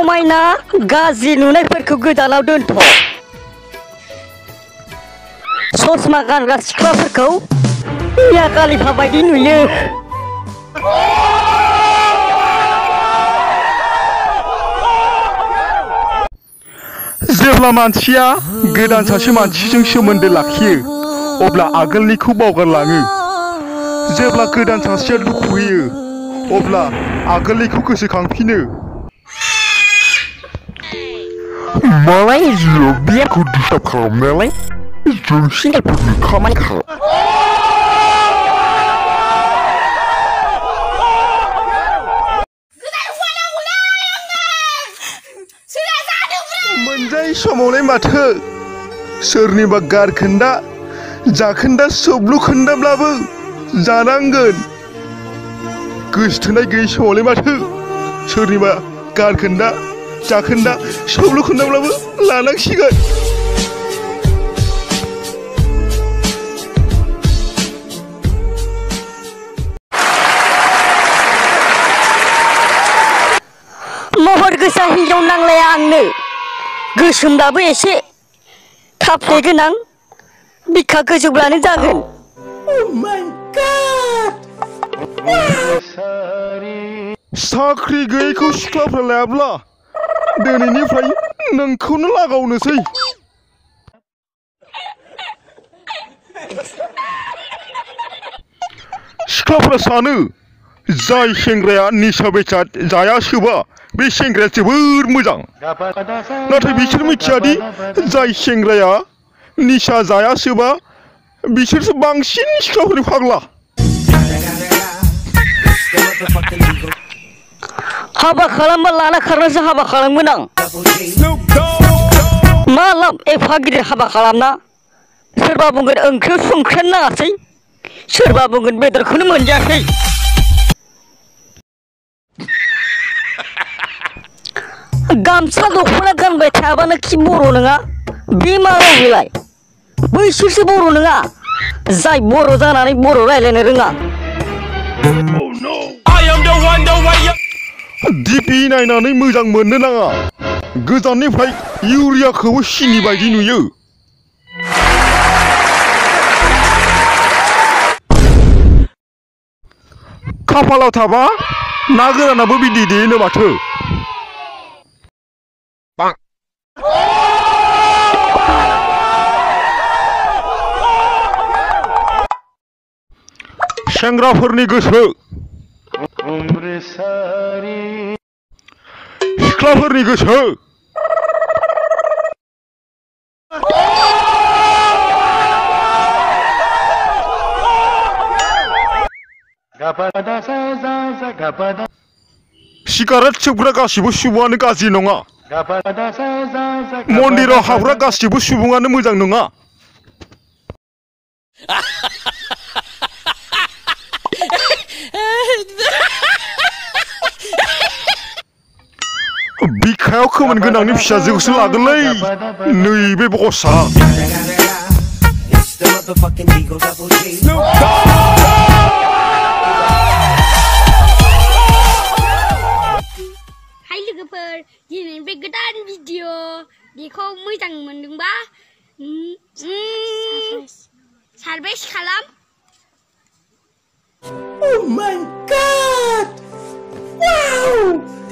समायना गाज्रि नुनायफोरखौ गोजानाव दोनथ'। ससमा गानग्रा सिख्लाफोरखौ मिया खलिफा बायदि नुयो। जेब्ला मानसिया गोदान सासे मानसिजों सोमोन्दो लाखियो अब्ला आगोलनिखौ बावगारलाङो। जेब्ला गोदान सासेया दुखु होयो अब्ला आगोलनिखौ गोसोखांफिनो। मालाय बियाखौ डिस्टार्ब खालामनायालाय जों सिंगारफोरनि खामानिखा। मोनजायै समावलाय माथो सोरनिबा गारखोन्दा जाखोन्दा सोबलुखोन्दाब्लाबो जानांगोन। गोसोथोनाय गैयै समावलाय माथो सोरनिबा गारखोन्दा जाखोन्दा सोबलुखोन्दाब्लाबो लानांसिगोन। महर गोसा हिन्जाव नांलाया आंनो, गोसोमब्लाबो एसे थाफ्ले गोनां बिखा गोजौब्लानो जागोन। साख्रि गैयैखौ सिख्लाफ्रा लायाब्ला दिनैनिफ्राय नोंखौनो लागावनोसै। सिख्लाफ्रा सानो जाय सेंग्राया निसा बेसाद जाया सोबा बे सेंग्राया जोबोर मोजां। नाथाय बिसोर मिथियादि जाय सेंग्राया निसा जाया सोबा बिसोरसो बांसिन सिख्लाफोरनि फाग्ला। हाबा खालामबा लाना खारनासो हाबा खालामगोन आं। मा लाब एफा गिदिर हाबा खालामना? सोरबा बुंगोन ओंख्रियाव संख्रियानो नाङासै, सोरबा बुंगोन बेदरखौनो मोनजायाखै। गामसा दख'ना गानबाय थायाबानो खि बर' नङा? बे मा राव बेलाय? बैसोरसो बर' नङा जाय बर' जानानै बर' रायज्लायनो रोङा। डिपि नायनानै मोजां मोननो नाङा। गोजाननिफ्राय इउरियाखौबो सिनि बायदि नुयो। खाफालाव थाबा ना गोरानाबो बिदै दैयोनो माथो। सेंग्राफोरनि गोसो सिख्लाफोरनि गोसो सिगारेट सोबग्रा गासिबो सुबुङानो गाज्रि नङा। मन्दिराव हाबग्रा गासिबो सुबुङानो मोजां नङा। बिखायाव खोमोन गोनांनि फिसाजोखौसो लागोनलै नैबे बसा। हाय लोगोफोर, दिनै बे गोदान भिडिअ बेखौ मोजां मोनदोंबा सारभेस खालाम। Oh my God! Wow!